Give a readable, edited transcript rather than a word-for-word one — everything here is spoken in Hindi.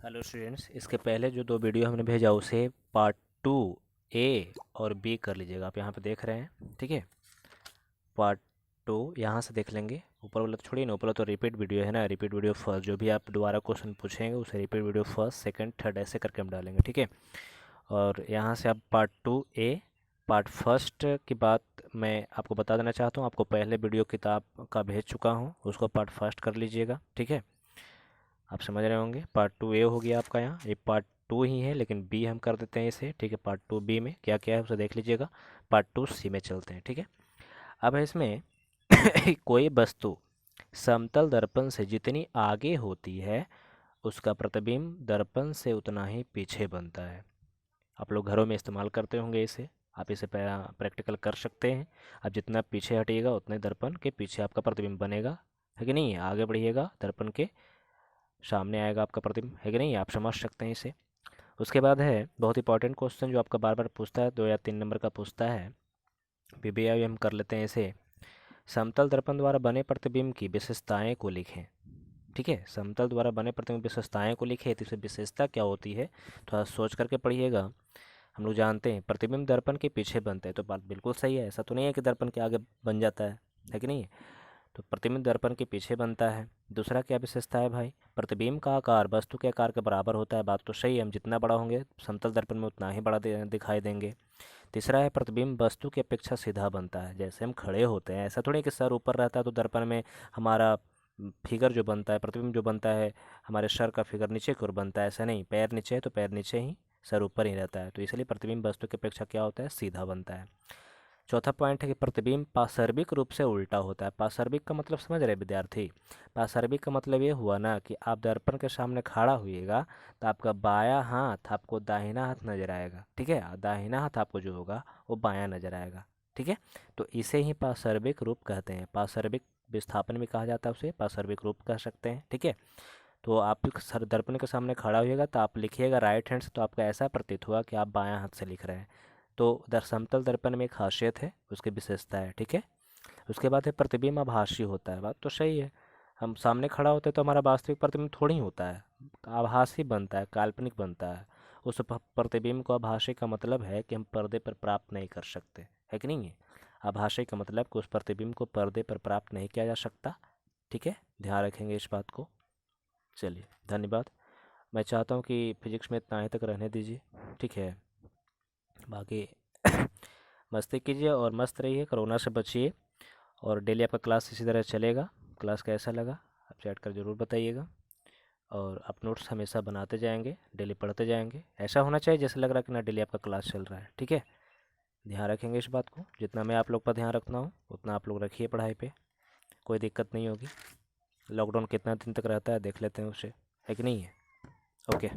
हेलो स्टूडेंट्स, इसके पहले जो दो वीडियो हमने भेजा उसे पार्ट 2 ए और बी कर लीजिएगा। आप यहाँ पे देख रहे हैं, ठीक है। पार्ट 2 यहाँ से देख लेंगे। ऊपर वाला तो छोड़िए ना, ऊपर वाला तो रिपीट वीडियो है ना। रिपीट वीडियो फर्स्ट, जो भी आप दोबारा क्वेश्चन पूछेंगे उसे repeat video first second third ऐसे करके हम डालेंगे, ठीक है। और यहाँ से आप पार्ट 2 ए पार्ट फर्स्ट की बात मैं आपको बता देना चाहता हूँ। आपको पहले वीडियो किताब का भेज चुका हूँ, उसको पार्ट फर्स्ट कर लीजिएगा, ठीक है। आप समझ रहे होंगे। पार्ट 2 ए हो गया आपका, यहाँ ये पार्ट 2 ही है लेकिन बी हम कर देते हैं इसे, ठीक है। पार्ट 2 बी में क्या क्या है उसे देख लीजिएगा। पार्ट 2 सी में चलते हैं, ठीक है। अब है इसमें कोई वस्तु समतल दर्पण से जितनी आगे होती है उसका प्रतिबिंब दर्पण से उतना ही पीछे बनता है। आप लोग घरों में इस्तेमाल करते होंगे इसे, आप इसे प्रैक्टिकल कर सकते हैं। आप जितना पीछे हटिएगा उतने दर्पण के पीछे आपका प्रतिबिंब बनेगा, है कि नहीं। आगे बढ़िएगा दर्पण के सामने आएगा आपका प्रतिबिंब, है कि नहीं। आप समझ सकते हैं इसे। उसके बाद है बहुत इंपॉर्टेंट क्वेश्चन जो आपका बार बार पूछता है, 2 या 3 नंबर का पूछता है। पीबीआई हम कर लेते हैं इसे। समतल दर्पण द्वारा बने प्रतिबिंब की विशेषताएं को लिखें, ठीक है। समतल द्वारा बने प्रतिबिंब विशेषताएं को लिखें, तो इसमें विशेषता क्या होती है थोड़ा सोच करके पढ़िएगा। हम लोग जानते हैं प्रतिबिंब दर्पण के पीछे बनता है, तो बात बिल्कुल सही है। ऐसा तो नहीं है कि दर्पण के आगे बन जाता है कि नहीं। तो प्रतिबिंब दर्पण के पीछे बनता है। दूसरा क्या विशेषता है भाई, प्रतिबिंब का आकार वस्तु के आकार के बराबर होता है। बात तो सही है, हम जितना बड़ा होंगे समतल दर्पण में उतना ही बड़ा दिखाई देंगे। तीसरा है प्रतिबिंब वस्तु की अपेक्षा सीधा बनता है। जैसे हम खड़े होते हैं, ऐसा थोड़ी है कि सर ऊपर रहता है तो दर्पण में हमारा फिगर जो बनता है, प्रतिबिंब जो बनता है हमारे सर का फिगर नीचे की ओर बनता है। ऐसा नहीं, पैर नीचे है तो पैर नीचे ही, सर ऊपर ही रहता है। तो इसलिए प्रतिबिंब वस्तु की अपेक्षा क्या होता है, सीधा बनता है। चौथा पॉइंट है कि प्रतिबिंब पार्श्विक रूप से उल्टा होता है। पार्श्विक का मतलब समझ रहे विद्यार्थी। पार्श्विक का मतलब ये हुआ ना कि आप दर्पण के सामने खड़ा हुईगा तो आपका बायां हाथ आपको दाहिना हाथ नजर आएगा, ठीक है। दाहिना हाथ आपको जो होगा वो बायां नजर आएगा, ठीक है। तो इसे ही पार्श्विक रूप कहते हैं। पार्श्विक विस्थापन भी कहा जाता है, उसे पार्श्विक रूप कह सकते हैं, ठीक है। तो आप सर दर्पण के सामने खड़ा होइएगा तो आप लिखिएगा राइट हैंड से, तो आपका ऐसा प्रतीत हुआ कि आप बायां हाथ से लिख रहे हैं। तो समतल दर्पण में एक खासियत है, उसकी विशेषता है, ठीक है। उसके बाद है प्रतिबिंब आभासी होता है। बात तो सही है, हम सामने खड़ा होते हैं तो हमारा वास्तविक प्रतिबिंब थोड़ी होता है, आभासी बनता है, काल्पनिक बनता है। उस प्रतिबिंब को आभासी का मतलब है कि हम पर्दे पर प्राप्त नहीं कर सकते, है कि नहीं है। आभासी का मतलब कि उस प्रतिबिंब को पर्दे पर प्राप्त नहीं किया जा सकता, ठीक है। ध्यान रखेंगे इस बात को। चलिए धन्यवाद। मैं चाहता हूँ कि फिजिक्स में इतना ही तक रहने दीजिए, ठीक है। बाकी मस्ती कीजिए और मस्त रहिए, कोरोना से बचिए। और डेली आपका क्लास इसी तरह चलेगा। क्लास कैसा लगा आप चैट कर ज़रूर बताइएगा। और आप नोट्स हमेशा बनाते जाएंगे, डेली पढ़ते जाएंगे। ऐसा होना चाहिए जैसे लग रहा है कि ना डेली आपका क्लास चल रहा है, ठीक है। ध्यान रखेंगे इस बात को, जितना मैं आप लोग पर ध्यान रखना हूँ उतना आप लोग रखिए पढ़ाई पे, कोई दिक्कत नहीं होगी। लॉकडाउन कितना दिन तक रहता है देख लेते हैं उसे, है कि नहीं है। ओके।